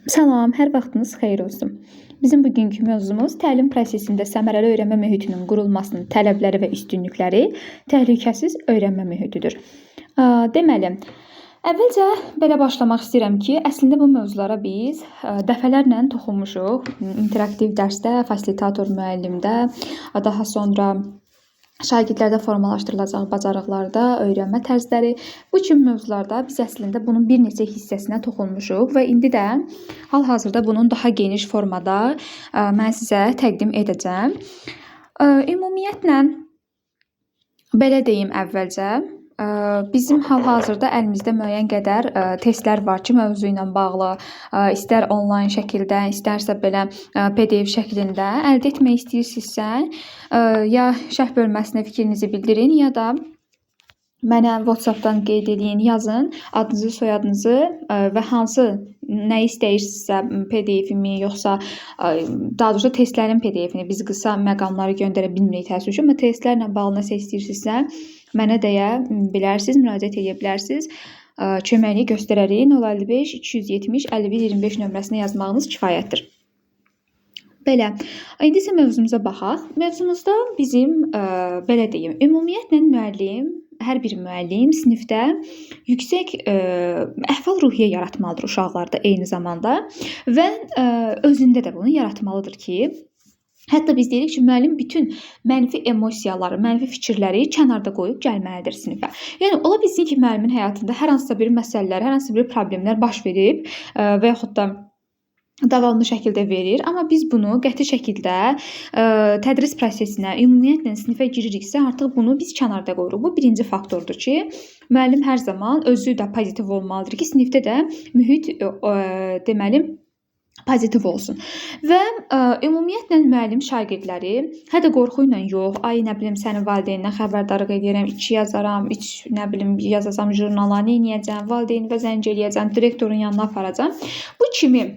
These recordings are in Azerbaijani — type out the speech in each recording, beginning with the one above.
Salam, hər vaxtınız xeyir olsun. Bizim bugünkü mövzumuz təlim prosesində səmərəli öyrənmə mühitinin qurulmasının tələbləri və üstünlükləri, təhlükəsiz öyrənmə mühitidir. Deməli, əvvəlcə belə başlamaq istəyirəm ki, əslində bu mövzulara biz dəfələrlə toxunmuşuq. İnteraktiv dərsdə, fasilitator müəllimdə, daha sonra şagirdlərdə formalaşdırılacaq bacarıqlarda, öyrənmə tərzləri. Bu kimi mövzularda biz əslində bunun bir neçə hissəsinə toxunmuşuq və indi də hal-hazırda bunun daha geniş formada mən sizə təqdim edəcəm. Ümumiyyətlə, belə deyim əvvəlcə, bizim hal-hazırda əlimizdə müəyyən qədər testlər var ki, mövzu ilə bağlı istər onlayn şəkildə, istərsə belə PDF şəklində əldə etmək istəyirsinizsə, ya şərh bölməsinə fikrinizi bildirin, ya da mənə WhatsApp-dan qeyd edin, yazın adınızı, soyadınızı və nə istəyirsinizsə, PDF-imi, yoxsa daha doğrusu testlərin PDF-ini, biz qısa məqamları göndərə bilmirik təəssüf ki, amma testlərlə bağlı nəsə istəyirsinizsə, mənə deyə bilərsiniz, müraciət edə bilərsiniz. Köməklik göstərərik. 055 270 51 25 nömrəsinə yazmağınız kifayətdir. Belə, indi isə mövzumuza baxaq. Mövzumuzda bizim, belə deyim, ümumiyyətlə hər bir müəllim sinifdə yüksək əhval-ruhiyyə yaratmalıdır uşaqlarda eyni zamanda və özündə də bunu yaratmalıdır ki, hətta biz deyirik ki, müəllim bütün mənfi emosiyaları, mənfi fikirləri kənarda qoyub gəlməlidir sinifə. Yəni, ola bilsin ki, müəllimin həyatında hər hansısa bir məsələlər, hər hansısa bir problemlər baş verib və yaxud da davamlı şəkildə verir. Amma biz bunu qəti şəkildə tədris prosesinə, ümumiyyətlə sinifə giririksə, artıq bunu biz kənarda qoyuruq. Bu birinci faktordur ki, müəllim hər zaman özü də pozitiv olmalıdır ki, sinifdə də mühit deməli pozitiv olsun. Və ümumiyyətlə müəllim şagirdləri hətta qorxu ilə yox, ay nə bilim sənin valideynindən xəbərdarlıq edirəm, 2 yazaram, 3 nə bilim yazacam jurnala, nə edəcəm, valideynimə zəng eləyəcəm, direktorun yanına aparacam. Bu kimi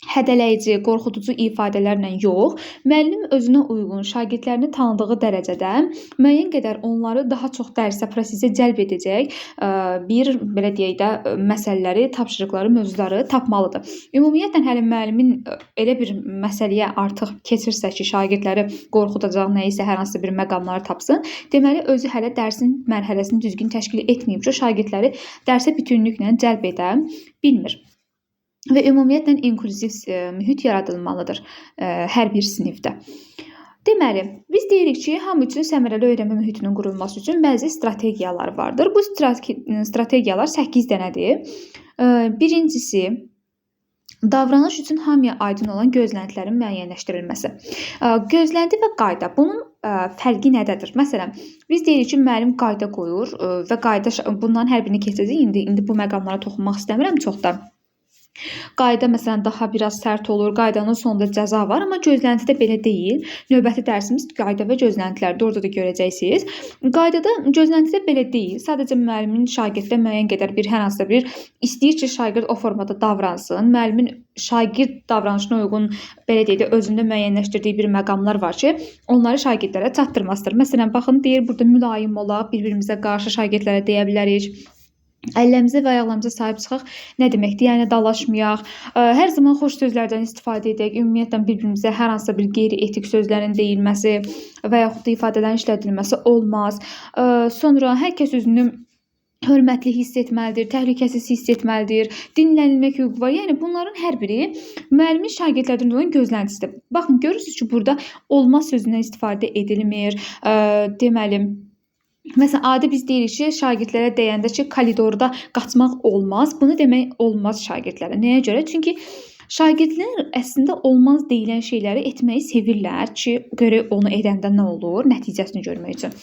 hədələyici, qorxuducu ifadələrlə yox, müəllim özünə uyğun, şagirdlərini tanıdığı dərəcədə müəyyən qədər onları daha çox dərsə, prosesə cəlb edəcək bir, belə deyək də, məsələləri, tapşırıqları, mövzuları tapmalıdır. Ümumiyyətlə, hələ müəllimin elə bir məsələyə artıq keçirsə ki, şagirdləri qorxudacaq nəyisə, hər hansı bir məqamları tapsın, deməli, özü hələ dərsin mərhələsini düzgün təşkil etməyib ki, şagirdləri dərsə bütünlüklə cəlb edə bilmir. Və ümumiyyətlə inklüziv mühit yaradılmalıdır hər bir sinifdə. Deməli, biz deyirik ki, hamı üçün səmərəli öyrənmə mühitinin qurulması üçün bəzi strategiyalar vardır. Bu strategiyalar 8 dənədir. Birincisi, davranış üçün hamıya aydın olan gözləntilərin müəyyənləşdirilməsi. Gözlənti və qayda. Bunun fərqi nədədir? Məsələn, biz deyirik ki, müəllim qayda qoyur və bundan hər birini keçəcək. İndi bu məqamlara toxunmaq istəmirəm çox da. Qayda məsələn daha biraz sərt olur, qaydanın sonunda cəza var, amma gözləntidə belə deyil. Növbəti dərsimiz qayda və gözləntilərdir, orada da görəcəksiniz. Qaydada, gözləntidə belə deyil. Sadəcə müəllimin şagirddə müəyyən qədər hər hansısa bir istəyir ki, şagird o formada davransın. Müəllimin şagird davranışına uyğun, belə deyək də, özündə müəyyənləşdirdiyi bir məqamlar var ki, onları şagirdlərə çatdırmasıdır. Məsələn, baxın, deyir, burada mülayim olaq, bir-birimizə qarşı şagirdlərə deyə bilərik. Əllərimizə və ayaqlarımıza sahib çıxaq. Nə deməkdir? Yəni dalaşmayaq. Hər zaman xoş sözlərdən istifadə edək. Ümumiyyətlə bir-birimizə hər hansısa bir qeyri-etik sözlərin deyilməsi və yaxud da ifadələrin işlədilməsi olmaz. Sonra hər kəs özünü hörmətli hiss etməlidir, təhlükəsiz hiss etməlidir, dinlənilmək hüququ var. Yəni bunların hər biri müəllimin şagirdlərdən olan gözləntisidir. Baxın, görürsünüz ki, burada olmaz sözündən istifadə edilmir. Deməli, məsələn, adi biz deyirik ki, şagirdlərə deyəndə ki, koridorda qaçmaq olmaz. Bunu demək olmaz şagirdlərə. Nəyə görə? Çünki şagirdlər əslində olmaz deyilən şeyləri etməyi sevirlər ki, görək onu edəndə nə olur, nəticəsini görmək üçün.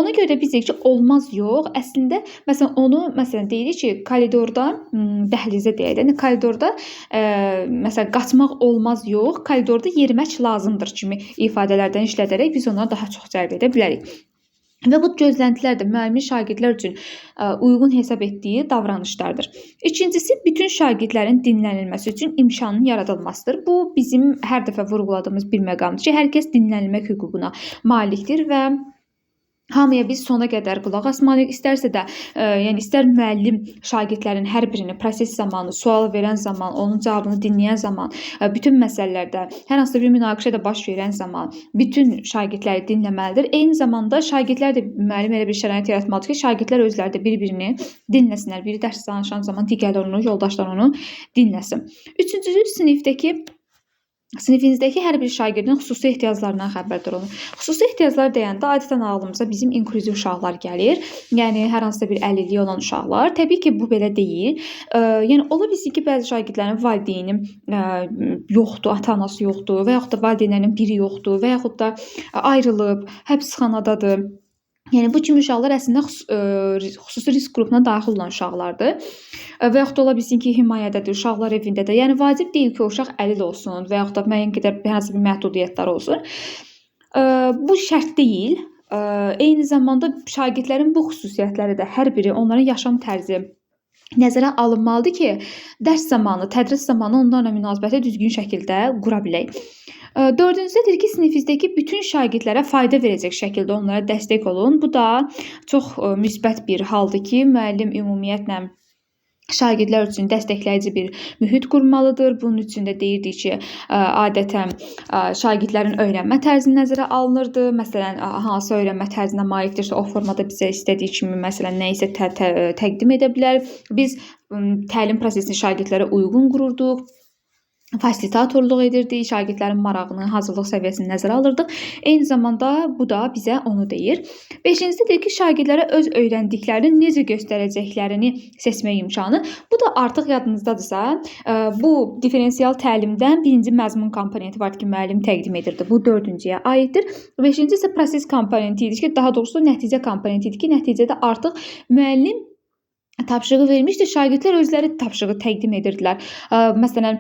Ona görə də biz deyirik ki, olmaz yox. Əslində, məsələn, deyirik ki, koridorda, dəhlizə deyək də, koridorda məsələn, qaçmaq olmaz yox, koridorda yerimək lazımdır kimi ifadələrdən işlədərək biz ona daha çox cəlb edə bilərik. Və bu gözləntilər də müəllimin şagirdlər üçün uyğun hesab etdiyi davranışlardır. İkincisi, bütün şagirdlərin dinlənilməsi üçün imkanın yaradılmasıdır. Bu, bizim hər dəfə vurğuladığımız bir məqamdır ki, hər kəs dinlənilmək hüququna malikdir və Hamıya biz sona qədər qulaq asmalıyıq. İstərsə də, yəni istər müəllim şagirdlərin hər birini proses zamanı, sual verən zaman, onun cavabını dinləyən zaman, bütün məsələlərdə, hər hansısa bir münaqişə də baş verən zaman bütün şagirdləri dinləməlidir. Eyni zamanda şagirdlər də müəllim elə bir şərait yaratmalıdır ki, şagirdlər özləri də bir-birini dinləsinlər. Biri dərs danışan zaman digərləri onu, yoldaşlar onu dinləsin. Üçüncüsü, sinifinizdəki hər bir şagirdin xüsusi ehtiyaclarından xəbərdar olun. Xüsusi ehtiyaclar deyəndə adətən ağlımıza bizim inklüziv uşaqlar gəlir. Yəni hər hansısa bir əlilliyi olan uşaqlar. Təbii ki, bu belə deyil. Yəni ola bilsin ki, bəzi şagirdlərin valideyni yoxdur, ata-anası yoxdur və yaxud da valideynlərinin biri yoxdur və yaxud da ayrılıb, həbsxanadadır. Yəni bu kimi uşaqlar əslində xüsusi risk qrupuna daxil olan uşaqlardır. Və yaxud da ola bilsin ki, himayədədir, uşaqlar evindədir. Yəni vacib deyil ki, o uşaq əlil olsun və yaxud da müəyyən qədər hər hansı bir məhdudiyyətlər olsun. Bu şərt deyil. Eyni zamanda şagirdlərin bu xüsusiyyətləri də hər biri onların yaşam tərzi nəzərə alınmalıdır ki, dərs zamanı, tədris zamanı onlarla münasibəti düzgün şəkildə qura bilək. Dördüncüdür ki, sinifinizdəki bütün şagirdlərə fayda verəcək şəkildə onlara dəstək olun. Bu da çox müsbət bir haldır ki, müəllim ümumiyyətlə şagirdlər üçün dəstəkləyici bir mühit qurmalıdır. Bunun üçün də deyirdik ki, adətən şagirdlərin öyrənmə tərzi nəzərə alınırdı. Məsələn, hansı öyrənmə tərzinə malikdirsə, o formada bizə istədiyi kimi məsələn nə isə təqdim edə bilər. Biz təlim prosesini şagirdlərə uyğun qururduq. Fasilitatorluq edirdik, şagirdlərin marağını, hazırlıq səviyyəsini nəzərə alırdıq. Eyni zamanda bu da bizə onu deyir. Beşincisidir ki, şagirdlərə öz öyrəndiklərini necə göstərəcəklərini seçmək imkanı. Bu da artıq yadınızdadırsa, bu diferensial təlimdən birinci məzmun komponenti var ki, müəllim təqdim edirdi. Bu dördüncüyə aiddir. Beşinci isə proses komponenti idi ki, daha doğrusu nəticə komponenti idi ki, nəticədə artıq müəllim tapşırığı vermişdi, şagirdlər özləri tapşırığı təqdim edirdilər. Məsələn,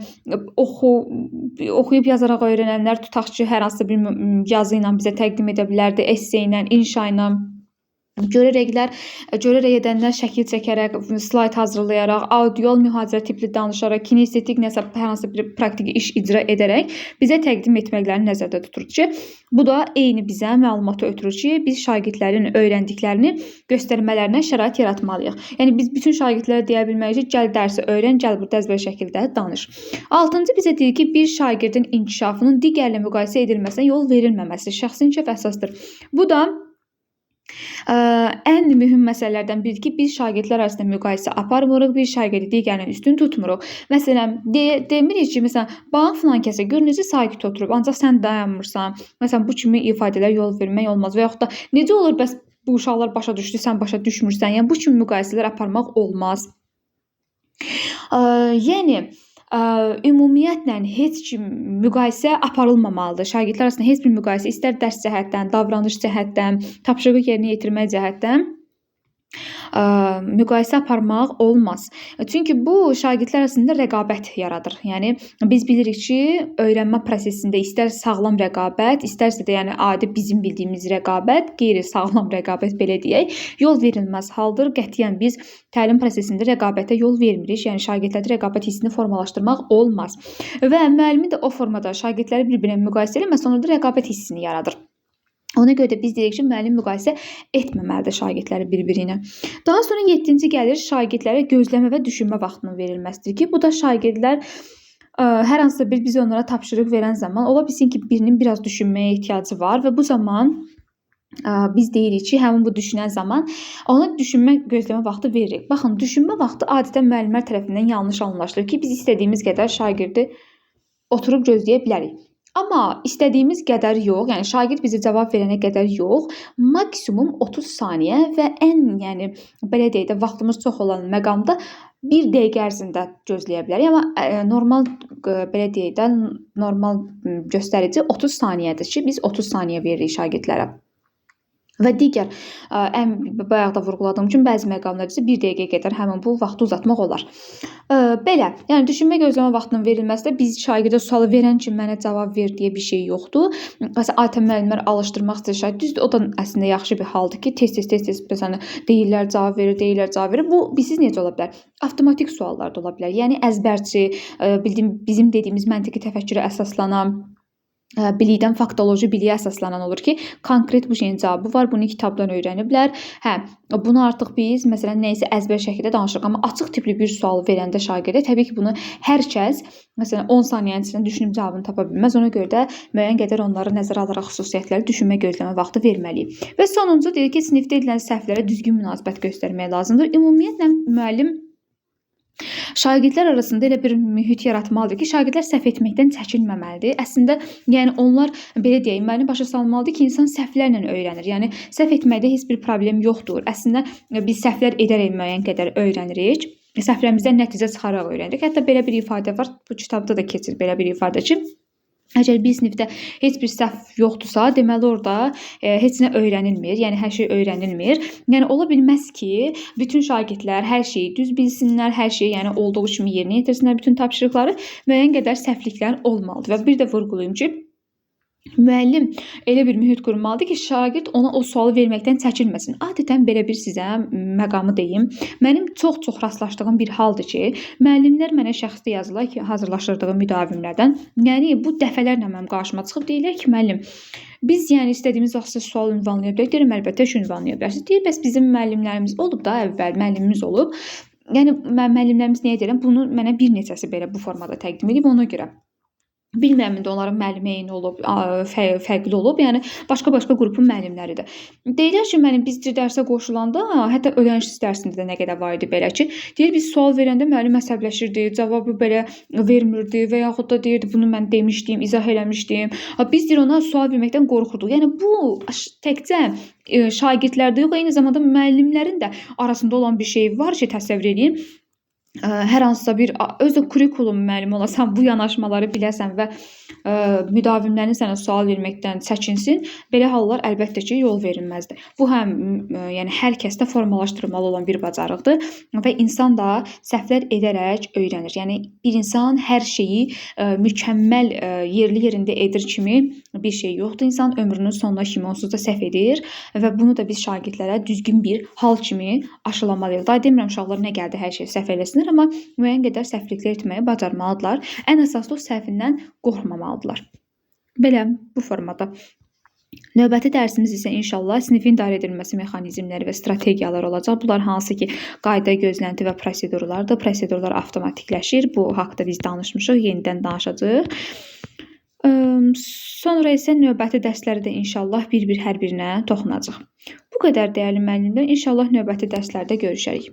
oxuyub yazaraq öyrənənlər tutaq ki, hər hansı bir yazı ilə bizə təqdim edə bilərdi, esse ilə, inşa ilə. Görərək edənlər şəkil çəkərək, slayd hazırlayaraq, audial mühazirə tipli danışaraq, kinestetik nəsə hər hansı bir praktiki iş icra edərək bizə təqdim etməklərini nəzərdə tuturuz ki, bu da eyni bizə məlumatı ötürür ki, biz şagirdlərin öyrəndiklərini göstərmələrinə şərait yaratmalıyıq. Yəni biz bütün şagirdlərə deyə bilməyik ki, gəl dərsi öyrən, gəl burada əzbər şəkildə danış. Altıncı bizə deyir ki, bir şagirdin inkişafının digərlə müqayisə edilməsinə yol verilməməsi şəxsi inkişaf əsasdır. Bu da ən mühüm məsələlərdən biridir ki, biz şagirdlər arasında müqayisə aparmırıq, bir şagirdi digərindən üstün tutmuruq. Məsələn, demirik ki, məsələn, bax filan kəsə gör necə sakit oturub, ancaq sən dayanmırsan. Məsələn, bu kimi ifadələr yol vermək olmaz və yaxud da necə olur bəs bu uşaqlar başa düşdü, sən başa düşmürsən. Yəni bu kimi müqayisələr aparmaq olmaz. Yəni ümumiyyətlə heç kim müqayisə aparılmamalıdır. Şagirdlər arasında heç bir müqayisə istər dərs cəhətdən, davranış cəhətdən, tapşırığı yerinə yetirmək cəhətdən müqayisə aparmaq olmaz. Çünki bu şagirdlər arasında rəqabət yaradır. Yəni biz bilirik ki, öyrənmə prosesində istər sağlam rəqabət, istərsə də yəni adi bizim bildiyimiz rəqabət, qeyri-sağlam rəqabət belə deyək, yol verilməz haldır. Qətiyyən biz təlim prosesində rəqabətə yol vermirik. Yəni şagirdlərdə rəqabət hissini formalaşdırmaq olmaz. Və müəllimin də o formada şagirdləri bir-birinə müqayisə eləməsə, onda da rəqabət hissini yaradır. Ona görə də biz deyirik ki, müəllim müqayisə etməməlidir şagirdləri bir-biri ilə. Daha sonra 7-ci gəlir şagirdlərə gözləmə və düşünmə vaxtının verilməsidir ki, bu da şagirdlər hər hansısa bir biz onlara tapşırıq verən zaman ola bilsin ki, birinin biraz düşünməyə ehtiyacı var və bu zaman biz deyirik ki, həmin bu düşünən zaman ona düşünmə, gözləmə vaxtı veririk. Baxın, düşünmə vaxtı adətən müəllimlər tərəfindən yanlış anlaşılır ki, biz istədiyimiz qədər şagirdi oturub gözləyə bilərik. Amma istədiyimiz qədər yox, yəni şagird bizə cavab verənə qədər yox, maksimum 30 saniyə və ən, yəni belə deyək də vaxtımız çox olan məqamda 1 dəqiqə ərzində gözləyə bilərik. Amma normal belə deyək də normal göstərici 30 saniyədir ki, biz 30 saniyə veririk şagirdlərə. Və digər bayaq da vurğuladığım kimi bəzi məqamlarda isə 1 dəqiqəyə qədər həmin bu vaxtı uzatmaq olar. Belə, yəni düşünmə gözləmə vaxtının verilməsi də biz şagirdə sualı verən kimi mənə cavab ver deyə bir şey yoxdur. Məsələn, adətən müəllimlər alışdırmaq istəyir şagird. Düzdür, o da əslində yaxşı bir haldır ki, tez-tez məsələn deyirlər cavab verir. Bu bizsiz necə ola bilər? Avtomatik suallar da ola bilər. Yəni əzbərçi, bizim dediyimiz məntiqi təfəkkürə əsaslanan bilikdən, faktoloji biliyə əsaslanan olur ki, konkret bu şeyin cavabı var, bunu kitabdan öyrəniblər. Hə, bunu artıq biz məsələn nə isə əzbər şəkildə danışırıq, amma açıq tipli bir sual verəndə şagirdə təbii ki, bunu hər kəs məsələn 10 saniyənin içində düşünüb cavabını tapa bilməz. Ona görə də müəyyən qədər onları nəzərə alaraq xüsusiyyətləri düşünmə, gözləmə vaxtı verməliyik. Və sonuncu deyir ki, sinifdə edilən səhvlərə düzgün münasibət göstərmək lazımdır. Ümumiyyətlə müəllim şagirdlər arasında elə bir mühit yaratmalıdır ki, şagirdlər səhv etməkdən çəkinməməlidir. Əslində, yəni onlar belə deyək, müəllim başa salmalıdır ki, insan səhvlərlə öyrənir. Yəni səhv etməkdə heç bir problem yoxdur. Əslində biz səhvlər edərək müəyyən qədər öyrənirik. Səhvlərimizdən nəticə çıxararaq öyrənirik. Hətta belə bir ifadə var. Bu kitabda da keçir belə bir ifadə ki, əgər bir sinifdə heç bir səhv yoxdursa, deməli orada heç nə öyrənilmir. Yəni hər şey öyrənilmir. Yəni ola bilməz ki, bütün şagirdlər hər şeyi düz bilsinlər, hər şeyi yəni olduğu kimi yerinə yetirsinlər bütün tapşırıqları. Müəyyən qədər səhvliklər olmalıdır. Və bir də vurğulayım ki, müəllim elə bir mühit qurmalıdır ki, şagird ona o sualı verməkdən çəkinməsin. Adətən belə bir sizə məqamı deyim. Mənim çox rastlaşdığım bir haldır ki, müəllimlər mənə şəxsi yazırlar ki, hazırlaşdırdığım müdavimlərdən. Yəni bu dəfələrlə mənim qarşıma çıxıb deyirlər ki, müəllim, biz yəni istədiyimiz vaxt sizə sual ünvanlaya bilərik. Deyirəm, əlbəttə ki, ünvanlaya bilərsiniz. Deyir, bəs bizim müəllimlərimiz olub da, əvvəl müəllimimiz olub. Yəni müəllimlərimiz nəyə deyirəm? Bunu mənə bir neçəsi belə bu formada təqdim edib ona görə. Bilmirəm indi onların müəllimi eyni olub, fərqli olub. Yəni başqa qrupun müəllimləridir. Deyirlər ki, müəllim biz dərsə qoşulanda, hətta öyrənişsiz dərsində də nə qədər var idi belə ki, deyir biz sual verəndə müəllim əsəbləşirdi, cavabı belə vermirdi və yaxud da deyirdi bunu mən demişdim, izah eləmişdim. Biz deyir ona sual verməkdən qorxurduq. Yəni bu təkcə şagirdlərdə yox, eyni zamanda müəllimlərin də arasında olan bir şey var ki, təsəvvür edin. Hər hansısa bir özü kurikulum müəllimi olasan, bu yanaşmaları biləsən və müdavimlərin sənə sual verməkdən çəkinsin, belə hallar əlbəttə ki, yol verilməzdir. Bu həm yəni hər kəsdə formalaşdırılmalı olan bir bacarıqdır və insan da səhvlər edərək öyrənir. Yəni bir insan hər şeyi mükəmməl yerli yerində edir kimi bir şey yoxdur. İnsan ömrünün sonuna kimi onsuz da səhv edir və bunu da biz şagirdlərə düzgün bir hal kimi aşılamalıyıq. Daha demirəm uşaqlar nə gəldi hər şey səhv eləsin, amma müəyyən qədər səhvliklər etməyi bacarmalıdırlar. Ən əsaslı o səhvindən qorxmamalıdırlar. Belə bu formada. Növbəti dərsimiz isə inşallah sinifin idarə edilməsi mexanizmləri və strategiyalar olacaq. Bunlar hansı ki, qayda, gözlənti və prosedurlardır. Prosedurlar avtomatikləşir. Bu haqda biz danışmışıq, yenidən danışacağıq. Sonra isə növbəti dərsləri də inşallah bir hər birinə toxunacaq. Bu qədər dəyərli müəllimlər. İnşallah növbəti dərslərdə görüşərik.